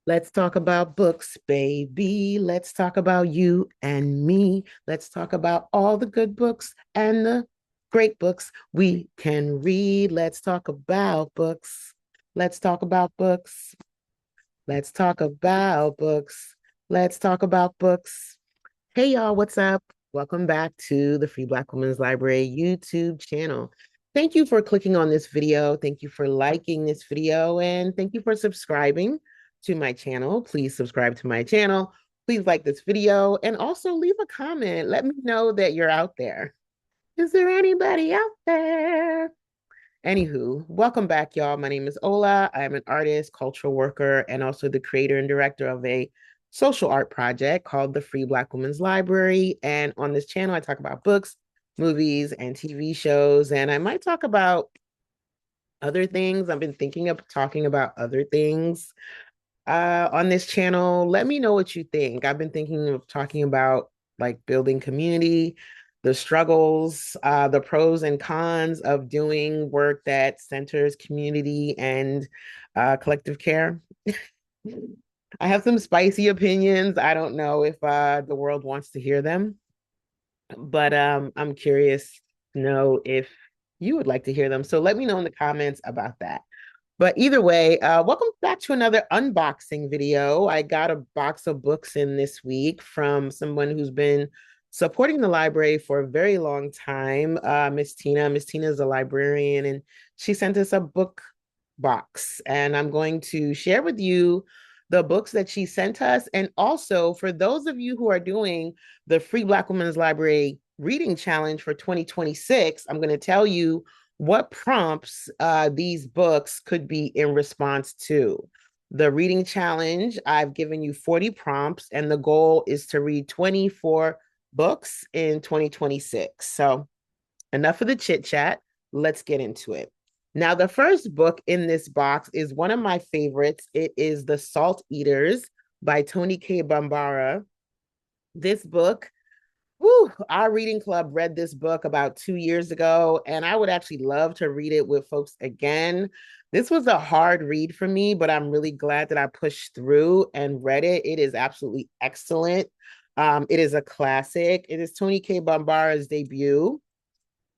Let's talk about books, baby. Let's talk about you and me. Let's talk about all the good books and the great books we can read. Let's talk about books. Let's talk about books. Let's talk about books. Let's talk about books. Hey, y'all, what's up? Welcome back to the Free Black Women's Library YouTube channel. Thank you for clicking on this video. Thank you for liking this video. And thank you for subscribing to my channel. Please subscribe to my channel. Please like this video and also leave a comment. Let me know that you're out there. Is there anybody out there? Anywho, welcome back, y'all. My name is Ola. I'm an artist, cultural worker, and also the creator and director of a social art project called the Free Black Women's Library. And on this channel, I talk about books, movies, and TV shows. And I might talk about other things. I've been thinking of talking about other things on this channel. Let me know what you think. I've been thinking of talking about like building community, the struggles, the pros and cons of doing work that centers community and collective care. I have some spicy opinions. I don't know if the world wants to hear them, but I'm curious to know if you would like to hear them. So let me know in the comments about that. But either way, welcome back to another unboxing video. I got a box of books in this week from someone who's been supporting the library for a very long time, Miss Tina. Miss Tina is a librarian, and she sent us a book box. And I'm going to share with you the books that she sent us. And also, for those of you who are doing the Free Black Women's Library Reading Challenge for 2026, I'm going to tell you what prompts these books could be in response to. The reading challenge, I've given you 40 prompts, and the goal is to read 24 books in 2026. So, enough of the chit chat. Let's get into it. Now, the first book in this box is one of my favorites. It is The Salt Eaters by Toni Cade Bambara. This book, our reading club read this book about 2 years ago, and I would actually love to read it with folks again. This was a hard read for me, but I'm really glad that I pushed through and read it. It is absolutely excellent. It is a classic. It is Toni Cade Bambara's debut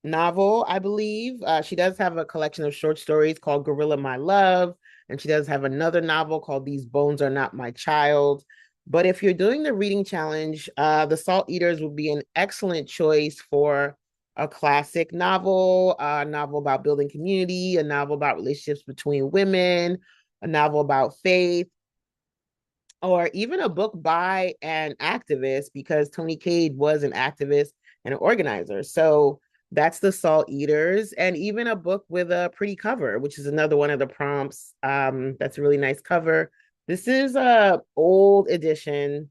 novel, I believe. She does have a collection of short stories called Gorilla My Love, and she does have another novel called These Bones Are Not My Child. But if you're doing the reading challenge, The Salt Eaters would be an excellent choice for a classic novel, a novel about building community, a novel about relationships between women, a novel about faith, or even a book by an activist, because Toni Cade was an activist and an organizer. So that's The Salt Eaters, and even a book with a pretty cover, which is another one of the prompts. That's a really nice cover. This is a old edition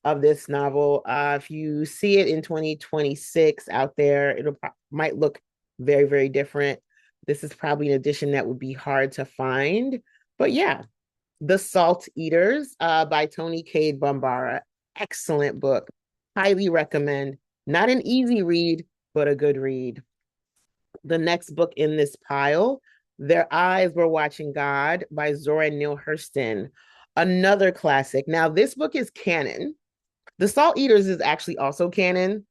of this novel. If you see it in 2026 out there, might look very, very different. This is probably an edition that would be hard to find. But yeah, The Salt Eaters by Toni Cade Bambara. Excellent book. Highly recommend. Not an easy read, but a good read. The next book in this pile, Their Eyes Were Watching God by Zora Neale Hurston. Another classic. Now, this book is canon. The Salt Eaters is actually also canon.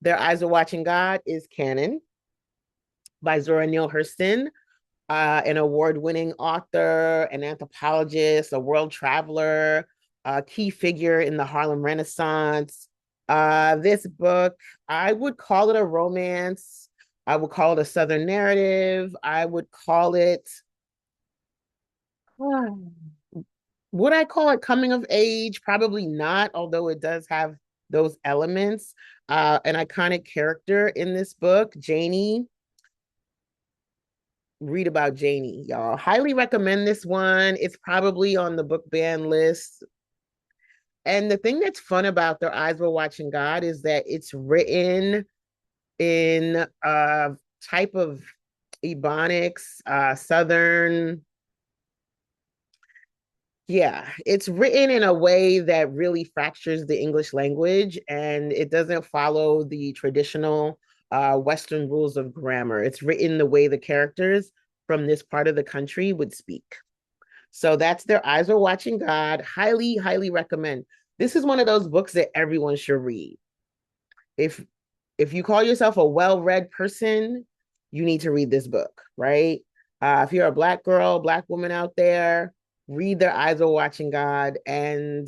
Their Eyes Were Watching God is canon by Zora Neale Hurston, an award-winning author, an anthropologist, a world traveler, a key figure in the Harlem Renaissance. This book, I would call it a romance. I would call it a Southern narrative. I would call it, would I call it coming of age? Probably not, although it does have those elements. An iconic character in this book, Janie. Read about Janie, y'all. Highly recommend this one. It's probably on the book ban list. And the thing that's fun about Their Eyes Were Watching God is that it's written in a type of Ebonics, Southern. Yeah, it's written in a way that really fractures the English language, and it doesn't follow the traditional Western rules of grammar. It's written the way the characters from this part of the country would speak. So that's Their Eyes Are Watching God. Highly, highly recommend. This is one of those books that everyone should read. If if you call yourself a well-read person, you need to read this book, right? If you're a Black girl, Black woman out there, read Their Eyes Are Watching God and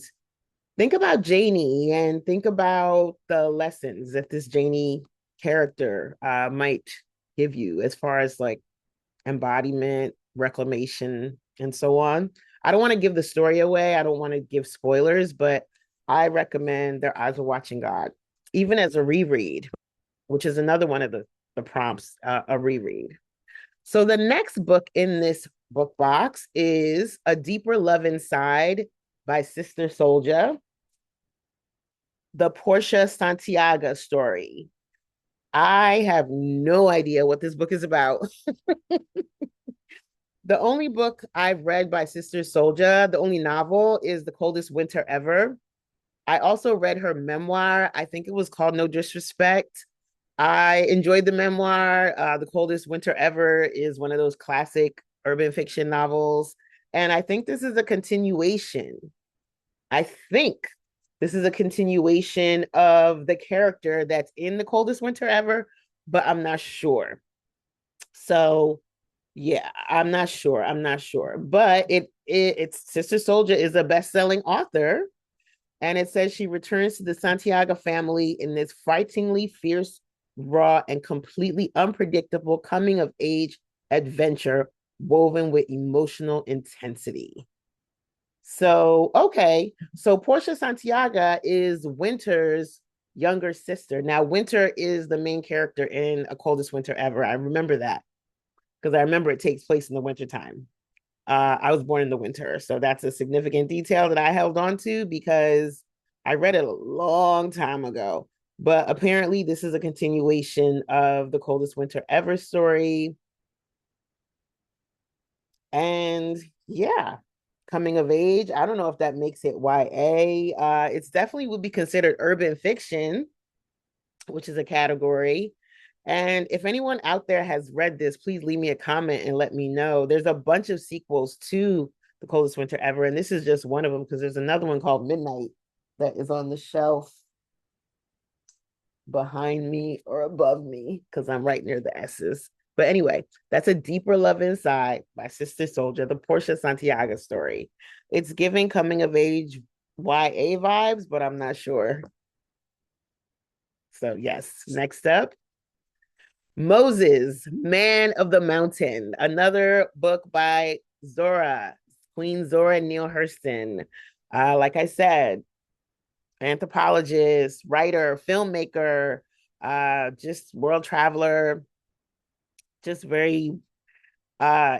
think about Janie and think about the lessons that this Janie character might give you as far as like embodiment, reclamation, and so on. I don't want to give the story away. I don't want to give spoilers, but I recommend Their Eyes Are Watching God, even as a reread, which is another one of the prompts, a reread. So the next book in this book box is A Deeper Love Inside by Sister Souljah, the Portia Santiago story. I have no idea what this book is about. The only book I've read by Sister Souljah, the only novel, is The Coldest Winter Ever. I also read her memoir. I think it was called No Disrespect. I enjoyed the memoir. The Coldest Winter Ever is one of those classic urban fiction novels. And I think this is a continuation. I think this is a continuation of the character that's in The Coldest Winter Ever, but I'm not sure. So yeah, I'm not sure. I'm not sure. But it's Sister Souljah is a best-selling author. And it says she returns to the Santiago family in this frighteningly fierce, raw, and completely unpredictable coming of age adventure woven with emotional intensity. So, okay. So Portia Santiago is Winter's younger sister. Now, Winter is the main character in A Coldest Winter Ever. I remember that because I remember it takes place in the wintertime. I was born in the winter. So that's a significant detail that I held on to because I read it a long time ago. But apparently, this is a continuation of The Coldest Winter Ever story. And yeah, coming of age. I don't know if that makes it YA. It's definitely would be considered urban fiction, which is a category. And if anyone out there has read this, please leave me a comment and let me know. There's a bunch of sequels to The Coldest Winter Ever, and this is just one of them because there's another one called Midnight that is on the shelf behind me or above me because I'm right near the S's. But anyway, that's A Deeper Love Inside by Sister Souljah, the Portia Santiago story. It's giving coming of age YA vibes, but I'm not sure. So, yes, next up, Moses, Man of the Mountain, another book by Zora, Queen Zora Neale Hurston. Like I said, anthropologist, writer, filmmaker, just world traveler, just very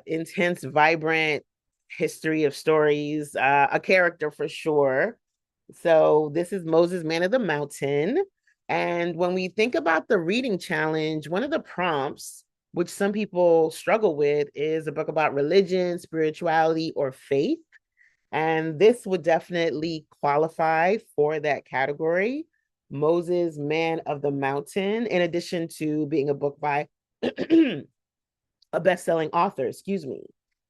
intense, vibrant history of stories, a character for sure. So this is Moses, Man of the Mountain. And when we think about the reading challenge, one of the prompts, which some people struggle with, is a book about religion, spirituality, or faith. And this would definitely qualify for that category. Moses, Man of the Mountain, in addition to being a book by a best-selling author, excuse me.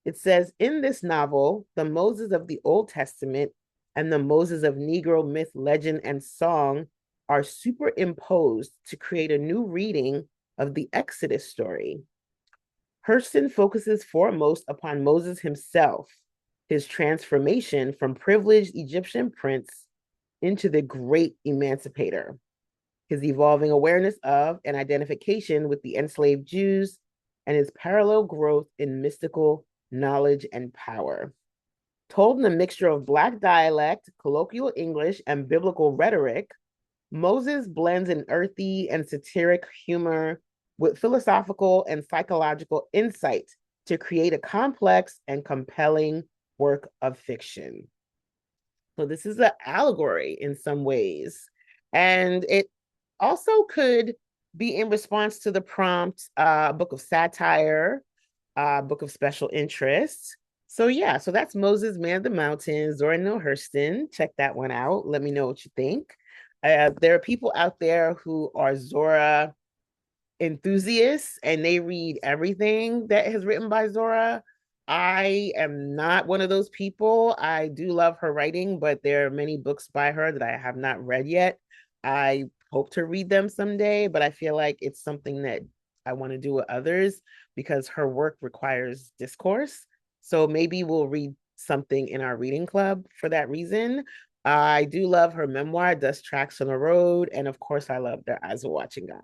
It says, in this novel, the Moses of the Old Testament and the Moses of Negro myth, legend, and song are superimposed to create a new reading of the Exodus story. Hurston focuses foremost upon Moses himself, his transformation from privileged Egyptian prince into the great emancipator, his evolving awareness of and identification with the enslaved Jews, and his parallel growth in mystical knowledge and power. Told in a mixture of Black dialect, colloquial English, and biblical rhetoric, Moses blends an earthy and satiric humor with philosophical and psychological insight to create a complex and compelling work of fiction. So this is an allegory in some ways. And it also could be in response to the prompt, book of satire, book of special interest. So yeah, so that's Moses, Man of the Mountains, Zora Neale Hurston. Check that one out. Let me know what you think. There are people out there who are Zora enthusiasts and they read everything that is written by Zora. I am not one of those people. I do love her writing, but there are many books by her that I have not read yet. I hope to read them someday, but I feel like it's something that I want to do with others because her work requires discourse. So maybe we'll read something in our reading club for that reason. I do love her memoir, Dust Tracks on the Road. And of course, I love Their Eyes Are Watching God.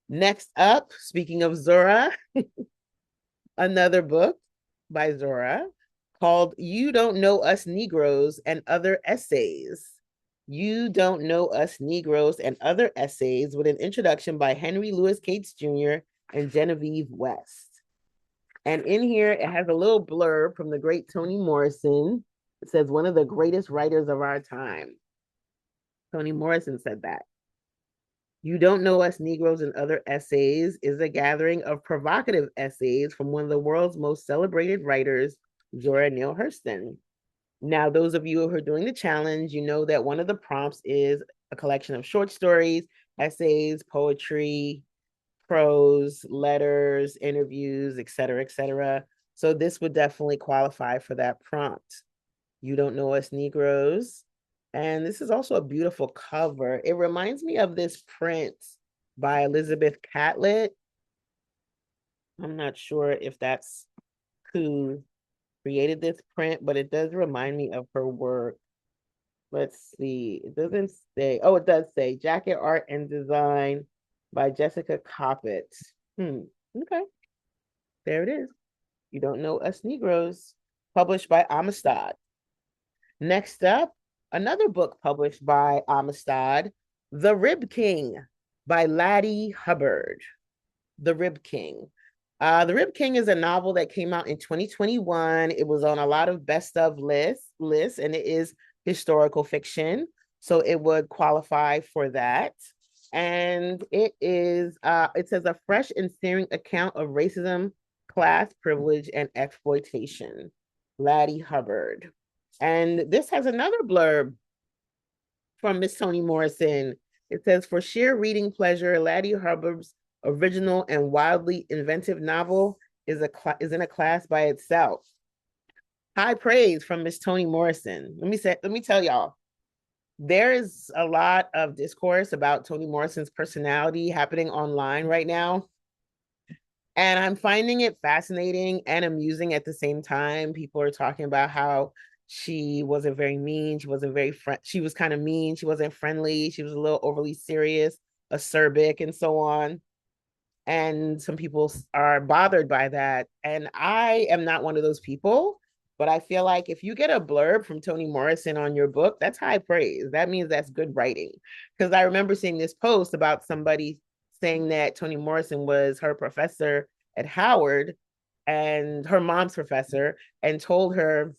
Next up, speaking of Zora, another book by Zora called You Don't Know Us Negroes and Other Essays. You Don't Know Us Negroes and Other Essays, with an introduction by Henry Louis Gates Jr. and Genevieve West. And in here, it has a little blurb from the great Toni Morrison. It says, one of the greatest writers of our time. Toni Morrison said that. You Don't Know Us Negroes and Other Essays is a gathering of provocative essays from one of the world's most celebrated writers, Zora Neale Hurston. Now, those of you who are doing the challenge, you know that one of the prompts is a collection of short stories, essays, poetry, prose, letters, interviews, etc., etc. So this would definitely qualify for that prompt. You Don't Know Us Negroes. And this is also a beautiful cover. It reminds me of this print by Elizabeth Catlett. I'm not sure if that's who created this print, but it does remind me of her work. Let's see. It doesn't say. Oh, it does say Jacket Art and Design by Jessica Coppett. Okay. There it is. You Don't Know Us Negroes, published by Amistad. Next up, another book published by Amistad, The Rib King by Laddie Hubbard. The Rib King. The Rib King is a novel that came out in 2021. It was on a lot of best of lists, and it is historical fiction. So it would qualify for that. And it says a fresh and searing account of racism, class privilege, and exploitation. Laddie Hubbard. And this has another blurb from Miss Toni Morrison. It says, for sheer reading pleasure, Laddie Hubbard's original and wildly inventive novel is in a class by itself. High praise from Miss Toni Morrison. Let me tell y'all, there is a lot of discourse about Toni Morrison's personality happening online right now. And I'm finding it fascinating and amusing at the same time. People are talking about how she wasn't very mean. She wasn't very she was kind of mean. She wasn't friendly. She was a little overly serious, acerbic, and so on. And some people are bothered by that. And I am not one of those people, but I feel like if you get a blurb from Toni Morrison on your book, that's high praise. That means that's good writing. Because I remember seeing this post about somebody saying that Toni Morrison was her professor at Howard and her mom's professor, and told her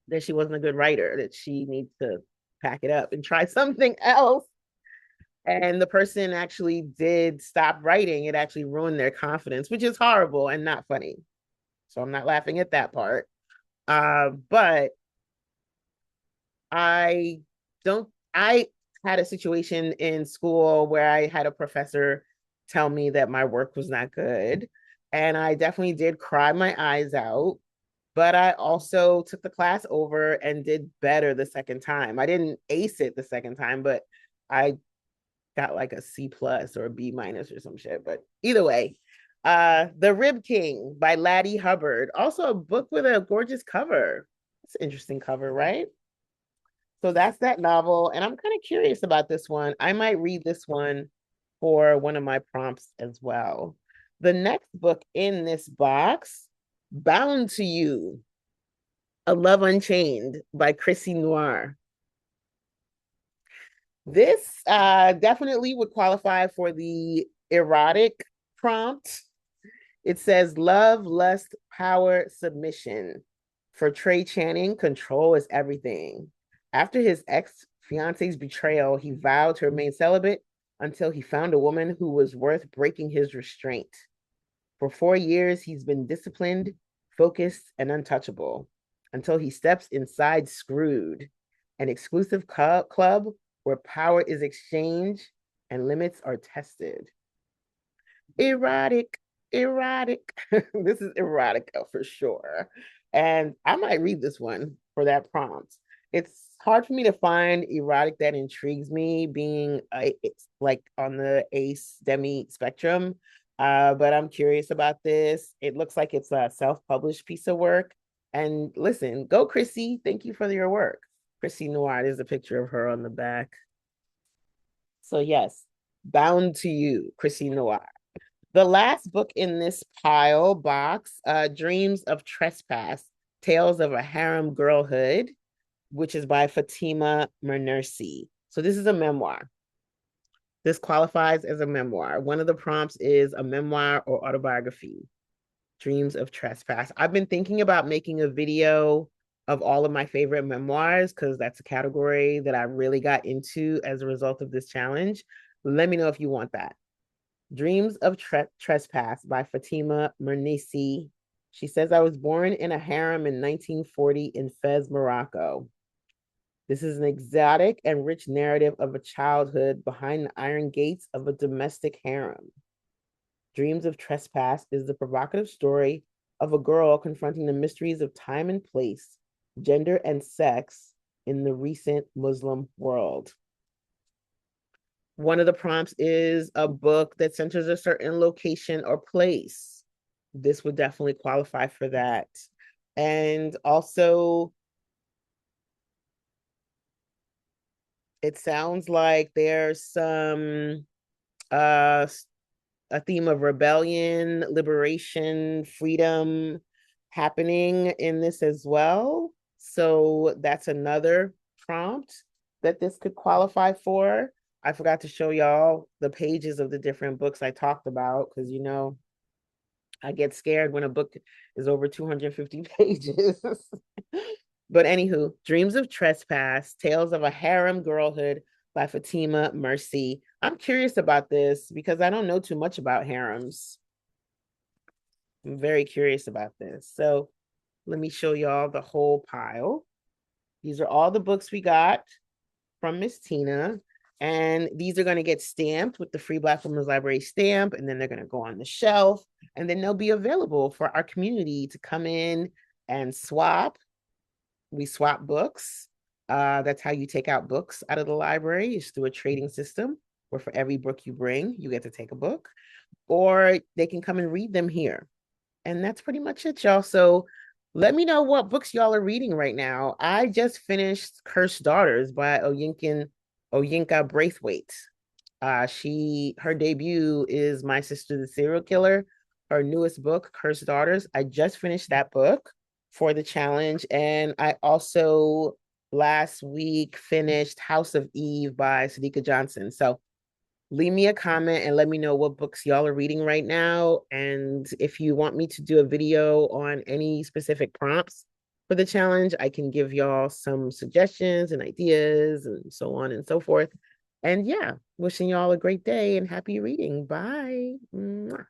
that she wasn't a good writer, that she needs to pack it up and try something else. And the person actually did stop writing. It actually ruined their confidence, which is horrible and not funny. So I'm not laughing at that part. But I don't, I had a situation in school where I had a professor tell me that my work was not good. And I definitely did cry my eyes out. But I also took the class over and did better the second time. I didn't ace it the second time, but I got like a C plus or a B minus or some shit. But either way, The Rib King by Laddie Hubbard. Also a book with a gorgeous cover. It's an interesting cover, right? So that's that novel. And I'm kind of curious about this one. I might read this one for one of my prompts as well. The next book in this box, Bound to You, A Love Unchained by Chrissy Noir. This definitely would qualify for the erotic prompt. It says love, lust, power, submission. For Trey Channing, control is everything. After his ex-fiance's betrayal, he vowed to remain celibate until he found a woman who was worth breaking his restraint. For 4 years, he's been disciplined, focused, and untouchable until he steps inside Screwed, an exclusive club where power is exchanged and limits are tested. Erotic. erotic. This is erotica for sure. And I might read this one for that prompt. It's hard for me to find erotic that intrigues me, being it's like on the ace demi spectrum. But I'm curious about this. It looks like it's a self-published piece of work. And listen, go Chrissy. Thank you for your work. Chrissy Noir, there's a picture of her on the back. So yes, Bound to You, Chrissy Noir. The last book in this pile box, Dreams of Trespass, Tales of a Harem Girlhood, which is by Fatima Mernissi. So this is a memoir. This qualifies as a memoir. One of the prompts is a memoir or autobiography. Dreams of Trespass. I've been thinking about making a video of all of my favorite memoirs because that's a category that I really got into as a result of this challenge. Let me know if you want that. Dreams of Trespass by Fatima Mernissi. She says, I was born in a harem in 1940 in Fez, Morocco. This is an exotic and rich narrative of a childhood behind the iron gates of a domestic harem. Dreams of Trespass is the provocative story of a girl confronting the mysteries of time and place, gender and sex in the recent Muslim world. One of the prompts is a book that centers a certain location or place. This would definitely qualify for that. And also, it sounds like there's some a theme of rebellion, liberation, freedom happening in this as well. So that's another prompt that this could qualify for. I forgot to show y'all the pages of the different books I talked about because, you know, I get scared when a book is over 250 pages. But anywho, Dreams of Trespass, Tales of a Harem Girlhood by Fatima Mercy. I'm curious about this because I don't know too much about harems. I'm very curious about this. So let me show y'all the whole pile. These are all the books we got from Miss Tina. And these are going to get stamped with the Free Black Women's Library stamp. And then they're going to go on the shelf. And then they'll be available for our community to come in and swap. We swap books. That's how you take out books out of the library, is through a trading system where for every book you bring, you get to take a book. Or they can come and read them here. And that's pretty much it, y'all. So let me know what books y'all are reading right now. I just finished Cursed Daughters by Oyinka Braithwaite. Her debut is My Sister the Serial Killer. Her newest book, Cursed Daughters. I just finished that book for the challenge. And I also last week finished House of Eve by Sadika Johnson. So leave me a comment and let me know what books y'all are reading right now. And if you want me to do a video on any specific prompts for the challenge, I can give y'all some suggestions and ideas and so on and so forth. And yeah, wishing y'all a great day and happy reading. Bye. Mwah.